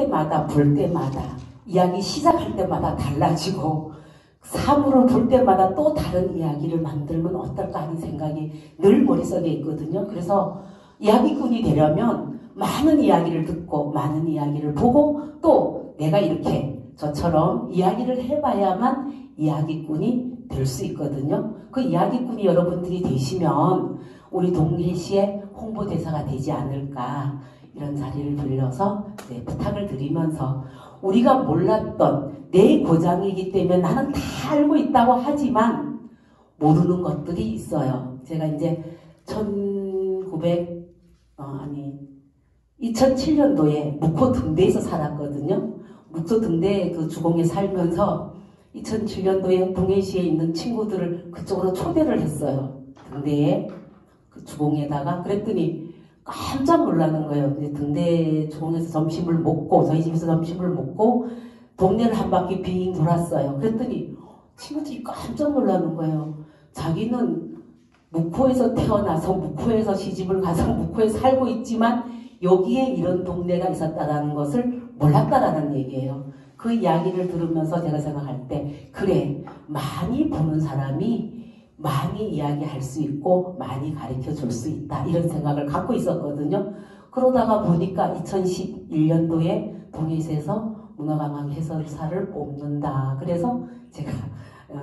때마다 볼 때마다 이야기 시작할 때마다 달라지고 사물을 볼 때마다 또 다른 이야기를 만들면 어떨까 하는 생각이 늘 머릿속에 있거든요. 그래서 이야기꾼이 되려면 많은 이야기를 듣고 많은 이야기를 보고 또 내가 이렇게 저처럼 이야기를 해봐야만 이야기꾼이 될 수 있거든요. 그 이야기꾼이 여러분들이 되시면 우리 동해시의 홍보대사가 되지 않을까 이런 자리를 빌려서 부탁을 드리면서 우리가 몰랐던 내 고장이기 때문에 나는 다 알고 있다고 하지만 모르는 것들이 있어요. 제가 이제 2007년도에 묵호 등대에서 살았거든요. 묵호 등대 그 주공에 살면서 2007년도에 동해시에 있는 친구들을 그쪽으로 초대를 했어요. 등대에 그 주공에다가 그랬더니 깜짝 놀라는 거예요. 이제 등대 주공에서 점심을 먹고 저희 집에서 점심을 먹고 동네를 한 바퀴 빙 돌았어요. 그랬더니 친구들이 깜짝 놀라는 거예요. 자기는 묵호에서 태어나서 묵호에서 시집을 가서 묵호에 살고 있지만 여기에 이런 동네가 있었다는 것을 몰랐다라는 얘기예요. 그 이야기를 들으면서 제가 생각할 때 그래 많이 보는 사람이 많이 이야기할 수 있고 많이 가르쳐 줄 수 있다 이런 생각을 갖고 있었거든요. 그러다가 보니까 2011년도에 동해시에서 문화관광 해설사를 뽑는다. 그래서 제가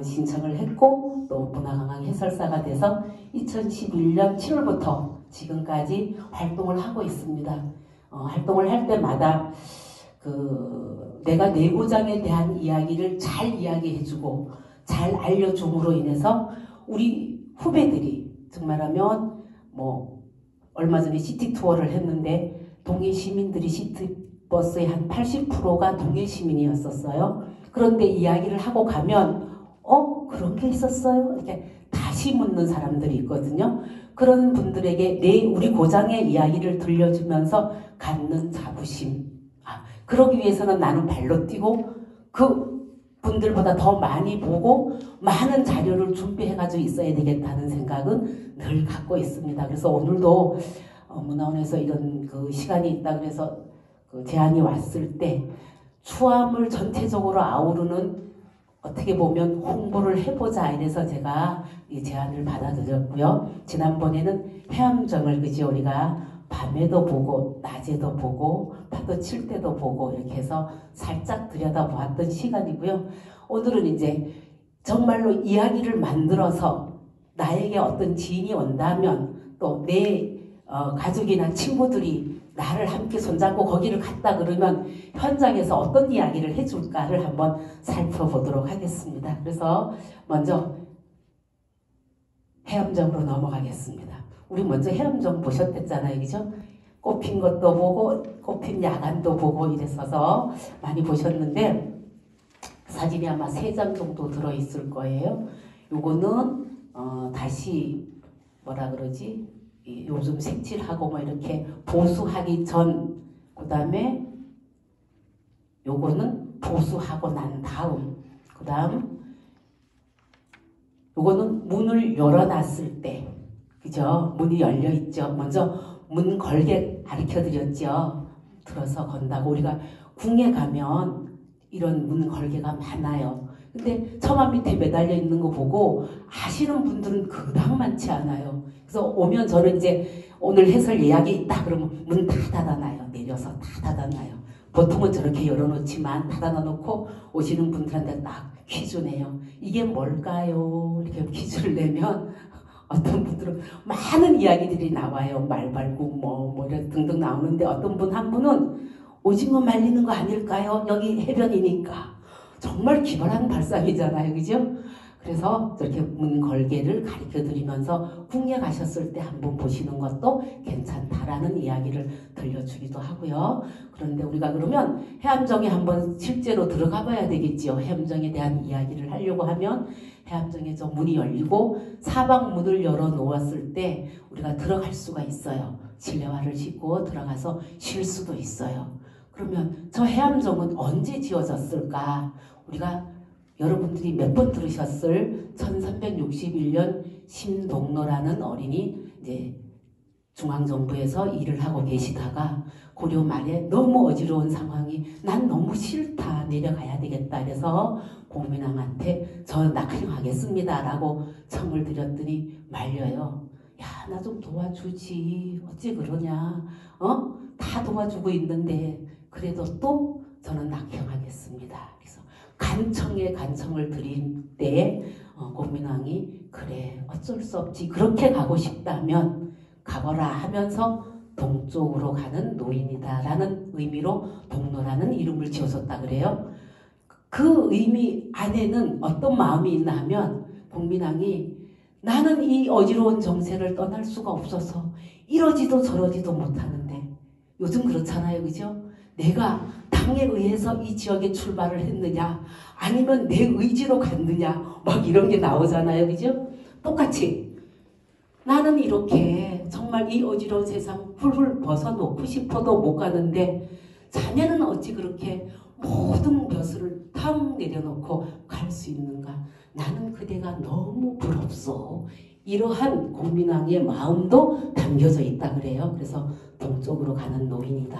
신청을 했고 또 문화관광 해설사가 돼서 2011년 7월부터 지금까지 활동을 하고 있습니다. 활동을 할 때마다 내가 내 고장에 대한 이야기를 잘 이야기해주고 잘 알려줌으로 인해서 우리 후배들이 정말하면 얼마 전에 시티 투어를 했는데 동해 시민들이 시티버스의 한 80%가 동해 시민이었었어요. 그런데 이야기를 하고 가면 그런 게 있었어요? 이렇게 다시 묻는 사람들이 있거든요. 그런 분들에게 우리 고장의 이야기를 들려주면서 갖는 자부심. 그러기 위해서는 나는 발로 뛰고 그 분들보다 더 많이 보고 많은 자료를 준비해가지고 있어야 되겠다는 생각은 늘 갖고 있습니다. 그래서 오늘도 문화원에서 이런 그 시간이 있다 그래서 그 제안이 왔을 때 추함을 전체적으로 아우르는 어떻게 보면 홍보를 해보자 이래서 제가 이 제안을 받아들였고요. 지난번에는 해암정을 그지 우리가 밤에도 보고 낮에도 보고 파도 칠 때도 보고 이렇게 해서 살짝 들여다보았던 시간이고요. 오늘은 이제 정말로 이야기를 만들어서 나에게 어떤 지인이 온다면 또 내 가족이나 친구들이 나를 함께 손잡고 거기를 갔다 그러면 현장에서 어떤 이야기를 해줄까를 한번 살펴보도록 하겠습니다. 그래서 먼저 해암정으로 넘어가겠습니다. 우리 먼저 해암정 보셨댔잖아요. 그죠? 꽃핀 것도 보고 꽃핀 야간도 보고 이랬어서 많이 보셨는데 사진이 아마 3장 정도 들어있을 거예요. 요거는 다시 뭐라 그러지? 요즘 색칠하고 이렇게 보수하기 전, 그 다음에 요거는 보수하고 난 다음, 그 다음 요거는 문을 열어놨을 때, 그죠? 문이 열려있죠. 먼저 문 걸게 가르쳐드렸죠. 들어서 건다고. 우리가 궁에 가면 이런 문 걸개가 많아요. 근데 처마 밑에 매달려 있는 거 보고 아시는 분들은 그닥 많지 않아요. 그래서 오면 저는 이제 오늘 해설 예약이 있다 그러면 문 다 닫아놔요. 내려서 다 닫아놔요. 보통은 저렇게 열어놓지만 닫아놓고 오시는 분들한테 딱 퀴즈 내요. 이게 뭘까요? 이렇게 퀴즈를 내면 어떤 분들은 많은 이야기들이 나와요. 말발굽 뭐 이런 등등 나오는데 어떤 분 한 분은 오징어 말리는 거 아닐까요? 여기 해변이니까. 정말 기발한 발상이잖아요. 그죠? 그래서 저렇게 문 걸개를 가르쳐 드리면서 궁에 가셨을 때 한번 보시는 것도 괜찮다라는 이야기를 들려주기도 하고요. 그런데 우리가 그러면 해암정에 한번 실제로 들어가 봐야 되겠지요. 해암정에 대한 이야기를 하려고 하면 해암정에 저 문이 열리고 사방 문을 열어 놓았을 때 우리가 들어갈 수가 있어요. 실내화를 신고 들어가서 쉴 수도 있어요. 그러면 저 해암정은 언제 지어졌을까? 우리가 여러분들이 몇 번 들으셨을 1361년 심동로라는 어린이 이제 중앙정부에서 일을 하고 계시다가 고려 말에 너무 어지러운 상황이 난 너무 싫다, 내려가야 되겠다 그래서 공민왕한테 저 낙향하겠습니다 라고 청을 드렸더니 말려요. 야, 나 좀 도와주지, 어찌 그러냐, 다 도와주고 있는데 그래도 또 저는 낙향하겠습니다. 그래서 간청에 간청을 드린 때에 공민왕이 그래, 어쩔 수 없지, 그렇게 가고 싶다면 가거라 하면서 동쪽으로 가는 노인이다 라는 의미로 동로라는 이름을 지어줬다 그래요. 그 의미 안에는 어떤 마음이 있나 하면 공민왕이 나는 이 어지러운 정세를 떠날 수가 없어서 이러지도 저러지도 못하는데, 요즘 그렇잖아요, 그죠? 내가 당에 의해서 이 지역에 출발을 했느냐 아니면 내 의지로 갔느냐 막 이런 게 나오잖아요, 그죠? 똑같이 나는 이렇게 정말 이 어지러운 세상 훌훌 벗어놓고 싶어도 못 가는데 자네는 어찌 그렇게 모든 벼슬을 탁 내려놓고 갈 수 있는가? 나는 그대가 너무 부럽소. 이러한 공민왕의 마음도 담겨져 있다 그래요. 그래서 동쪽으로 가는 노인이다.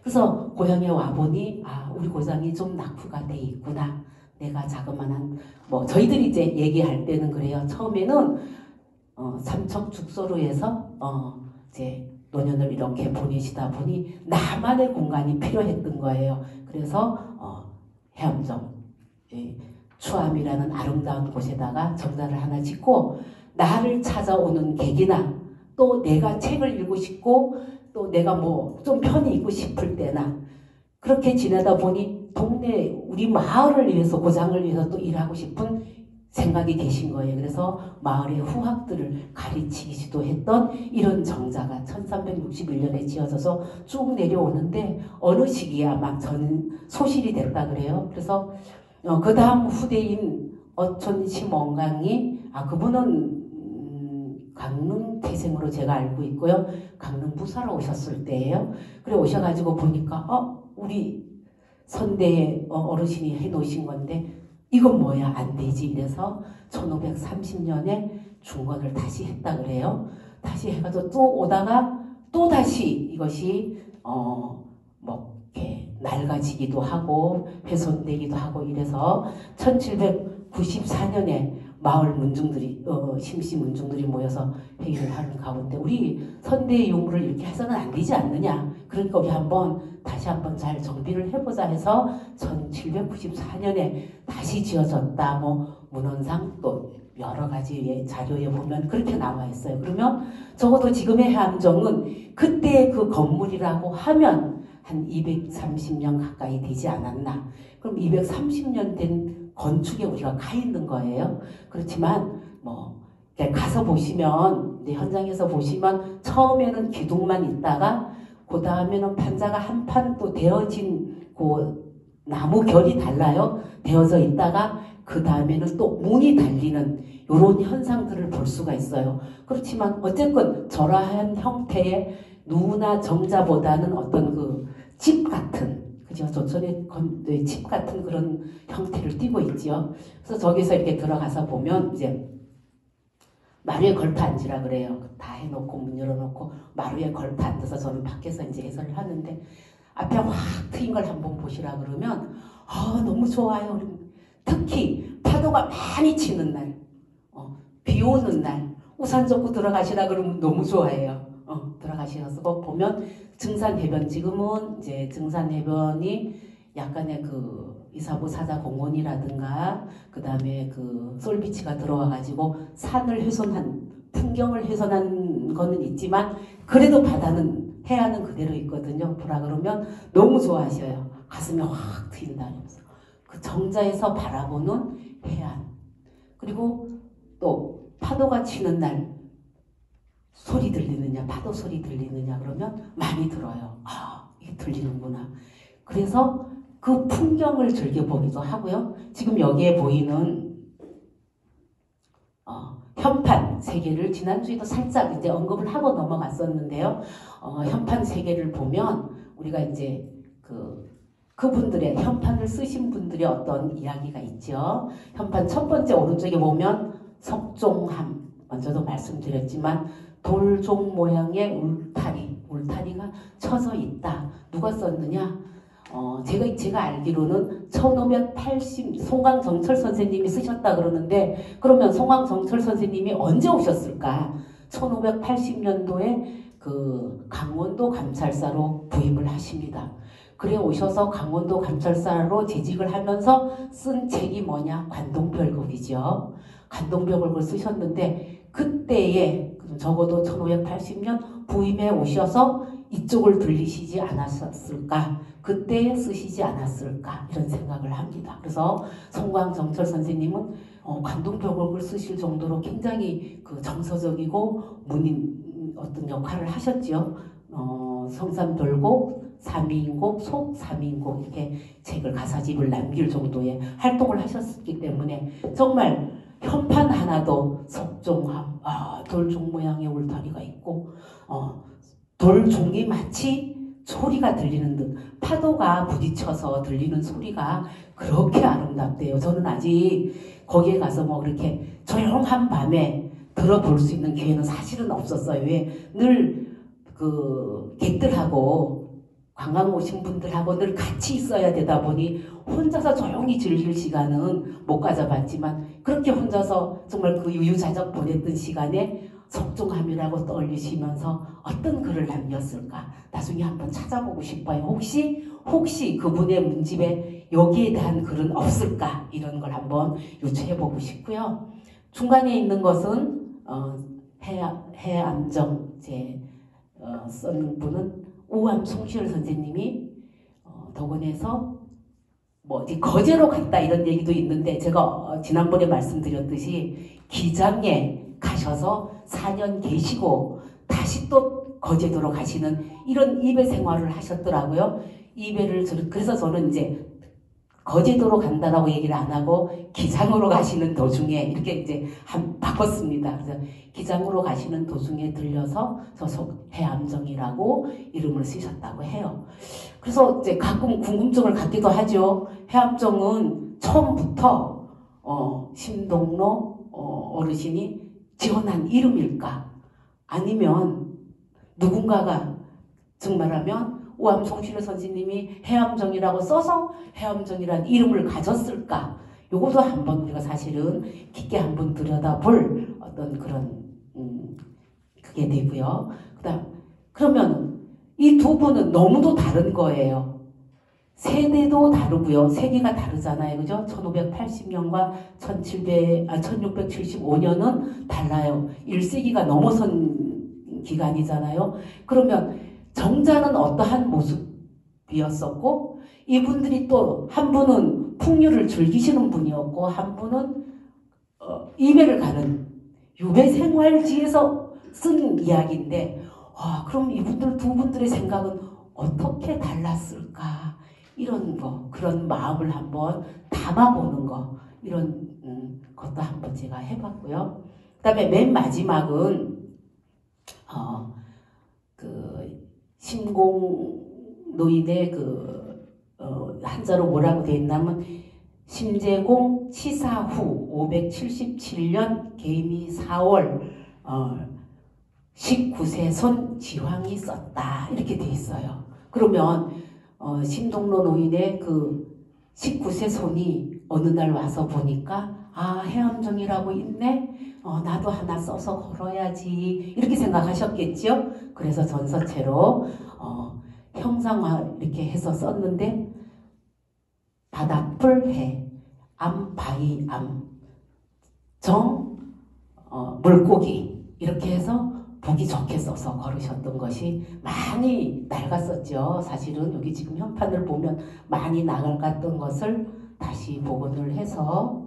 그래서 고향에 와보니 아, 우리 고장이 좀 낙후가 돼 있구나. 내가 자그마한 저희들이 이제 얘기할 때는 그래요. 처음에는 삼척 죽소로에서 이제 노년을 이렇게 보내시다 보니 나만의 공간이 필요했던 거예요. 그래서 해암정 추암이라는 아름다운 곳에다가 정자를 하나 짓고 나를 찾아오는 객이나 또 내가 책을 읽고 싶고 또 내가 좀 편히 있고 싶을 때나 그렇게 지내다 보니 동네 우리 마을을 위해서 고장을 위해서 또 일하고 싶은 생각이 계신 거예요. 그래서 마을의 후학들을 가르치기도 했던 이런 정자가 1361년에 지어져서 쭉 내려오는데 어느 시기에 아마 소실이 됐다 그래요. 그래서 그 다음 후대인 어촌심원강이 그분은 강릉 태생으로 제가 알고 있고요. 강릉 부사로 오셨을 때예요. 그래 오셔가지고 보니까 우리 선대의 어르신이 해놓으신 건데 이건 뭐야 안 되지 이래서 1530년에 중건을 다시 했다 그래요. 다시 해가지고 또 오다가 또 다시 이것이 이렇게 낡아지기도 하고 훼손되기도 하고 이래서 1794년에 마을 문중들이 심씨 문중들이 모여서 회의를 하는 가운데 우리 선대의 유물을 이렇게 해서는 안 되지 않느냐. 그러니까 우리 다시 한번 잘 정비를 해보자 해서 1794년에 다시 지어졌다. 문헌상 또 여러 가지 자료에 보면 그렇게 나와 있어요. 그러면 적어도 지금의 해암정은 그때의 그 건물이라고 하면 한 230년 가까이 되지 않았나. 그럼 230년 된 건축에 우리가 가 있는 거예요. 그렇지만 가서 보시면 현장에서 보시면 처음에는 기둥만 있다가 그 다음에는 판자가 한 판 또 되어진 그 나무 결이 달라요. 되어져 있다가 그 다음에는 또 문이 달리는 이런 현상들을 볼 수가 있어요. 그렇지만 어쨌건 저러한 형태의 누나 정자보다는 어떤 그 집 같은 그죠? 조선의 집 같은 그런 형태를 띠고 있지요. 그래서 저기서 이렇게 들어가서 보면 이제 마루에 걸터 앉으라 그래요. 다 해놓고 문 열어놓고 마루에 걸터 앉아서 저는 밖에서 이제 해설을 하는데 앞에 확 트인 걸 한번 보시라 그러면 너무 좋아요. 특히 파도가 많이 치는 날, 비 오는 날 우산 접고 들어가시라 그러면 너무 좋아해요. 들어가셔서 보면 증산해변 지금은 이제 증산해변이 약간의 그 이사부 사자 공원이라든가 그 다음에 그 솔비치가 들어와가지고 산을 훼손한 풍경을 훼손한 거는 있지만 그래도 바다는 해안은 그대로 있거든요. 보라 그러면 너무 좋아하셔요. 가슴이 확 트인다. 그 정자에서 바라보는 해안 그리고 또 파도가 치는 날 소리 들리느냐 파도 소리 들리느냐 그러면 많이 들어요. 이게 들리는구나. 그래서 그 풍경을 즐겨보기도 하고요. 지금 여기에 보이는 현판 세 개를 지난주에도 살짝 이제 언급을 하고 넘어갔었는데요. 현판 세 개를 보면 우리가 이제 그분들의 현판을 쓰신 분들의 어떤 이야기가 있죠. 현판 첫 번째 오른쪽에 보면 석종함 먼저도 말씀드렸지만 돌종 모양의 울타리가 쳐져 있다. 누가 썼느냐? 제가 알기로는 1580 송광정철 선생님이 쓰셨다 그러는데, 그러면 송광정철 선생님이 언제 오셨을까? 1580년도에 그 강원도 감찰사로 부임을 하십니다. 그래 오셔서 강원도 감찰사로 재직을 하면서 쓴 책이 뭐냐? 관동별곡이죠. 관동별곡을 쓰셨는데, 그때에 적어도 1580년 부임해 오셔서 이쪽을 들리시지 않았을까? 그때 쓰시지 않았을까? 이런 생각을 합니다. 그래서 송광정철 선생님은 관동별곡을 쓰실 정도로 굉장히 그 정서적이고 문인 어떤 역할을 하셨죠. 성산별곡, 삼위인곡, 속삼위인곡 이렇게 책을 가사집을 남길 정도의 활동을 하셨기 때문에 정말 현판 하나도 석종함, 돌종 모양의 울타리가 있고 돌종이 마치 소리가 들리는 듯 파도가 부딪혀서 들리는 소리가 그렇게 아름답대요. 저는 아직 거기에 가서 뭐 그렇게 조용한 밤에 들어볼 수 있는 기회는 사실은 없었어요. 왜? 늘 그 객들하고 관광 오신 분들하고 늘 같이 있어야 되다 보니 혼자서 조용히 즐길 시간은 못 가져봤지만, 그렇게 혼자서 정말 그 유유자적 보냈던 시간에 석종함이라고 떠올리시면서 어떤 글을 남겼을까? 나중에 한번 찾아보고 싶어요. 혹시 그분의 문집에 여기에 대한 글은 없을까? 이런 걸 한번 유추해보고 싶고요. 중간에 있는 것은 해암정 쓴 분은 우암 송시열 선생님이 덕원에서 거제로 갔다 이런 얘기도 있는데, 제가 지난번에 말씀드렸듯이 기장에 가셔서 4년 계시고 다시 또 거제도로 가시는 이런 이배 생활을 하셨더라고요. 그래서 저는 이제 거제도로 간다라고 얘기를 안 하고 기장으로 가시는 도중에 이렇게 이제 바꿨습니다. 그래서 기장으로 가시는 도중에 들려서 저속 해암정이라고 이름을 쓰셨다고 해요. 그래서 이제 가끔 궁금증을 갖기도 하죠. 해암정은 처음부터 심동로 어르신이 지어난 이름일까? 아니면 누군가가 정말하면 우암 송시열 선생님이 해암정이라고 써서 해암정이라는 이름을 가졌을까? 요것도 한번 우리가 사실은 깊게 한번 들여다볼 어떤 그런 그게 되고요. 그러면 이 두 분은 너무도 다른 거예요. 세대도 다르고요. 세기가 다르잖아요. 그죠? 1580년과 1675년은 달라요. 1세기가 넘어선 기간이잖아요. 그러면 정자는 어떠한 모습이었었고, 이분들이 또 한 분은 풍류를 즐기시는 분이었고, 한 분은 이배를 가는 유배 생활지에서 쓴 이야기인데, 그럼 이분들 두 분들의 생각은 어떻게 달랐을까? 이런 거, 그런 마음을 한번 담아보는 거, 이런 것도 한번 제가 해봤고요. 그 다음에 맨 마지막은 심공노인의 한자로 뭐라고 되어 있냐면 심재공 치사후 577년 개미 4월 19세 손 지황이 썼다 이렇게 되어 있어요. 그러면 심동로 노인의 그 19세 손이 어느 날 와서 보니까 해암정이라고 있네. 나도 하나 써서 걸어야지 이렇게 생각하셨겠죠. 그래서 전서체로 형상화 이렇게 해서 썼는데, 바다풀 해, 암바이 암, 정 물고기 이렇게 해서 보기 좋게 써서 걸으셨던 것이 많이 낡았었죠. 사실은 여기 지금 현판을 보면 많이 낡았던 것을 다시 복원을 해서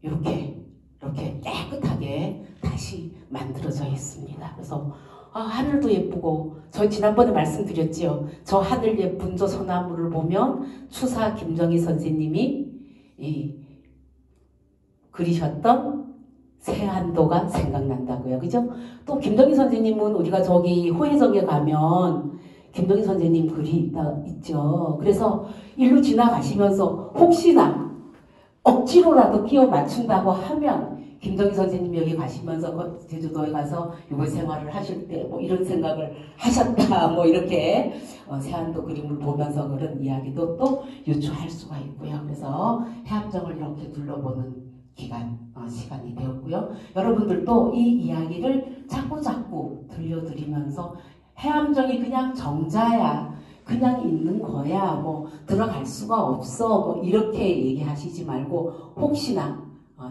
이렇게 깨끗하게 다시 만들어져 있습니다. 그래서 하늘도 예쁘고, 저 지난번에 말씀드렸지요. 저 하늘 예쁜 저 소나무를 보면 추사 김정희 선생님이 그리셨던 세안도가 생각난다고요. 그죠? 또 김정희 선생님은 우리가 저기 호혜정에 가면 김정희 선생님 글이 있죠. 그래서 일로 지나가시면서 혹시나 억지로라도 끼워 맞춘다고 하면 김정희 선생님이 여기 가시면서 제주도에 가서 유교 생활을 하실 때 뭐 이런 생각을 하셨다 뭐 이렇게 세안도 그림을 보면서 그런 이야기도 또 유추할 수가 있고요. 그래서 해암정을 이렇게 둘러보는 시간이 되었고요. 여러분들도 이 이야기를 자꾸자꾸 들려드리면서 해암정이 그냥 정자야, 그냥 있는 거야, 뭐 들어갈 수가 없어, 뭐 이렇게 얘기하시지 말고 혹시나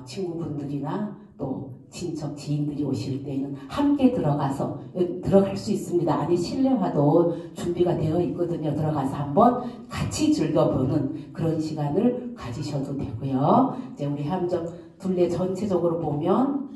친구분들이나 또 친척 지인들이 오실 때에는 함께 들어가서 들어갈 수 있습니다. 안에 실내화도 준비가 되어 있거든요. 들어가서 한번 같이 즐겨보는 그런 시간을 가지셔도 되고요. 이제 우리 해암정 둘레 전체적으로 보면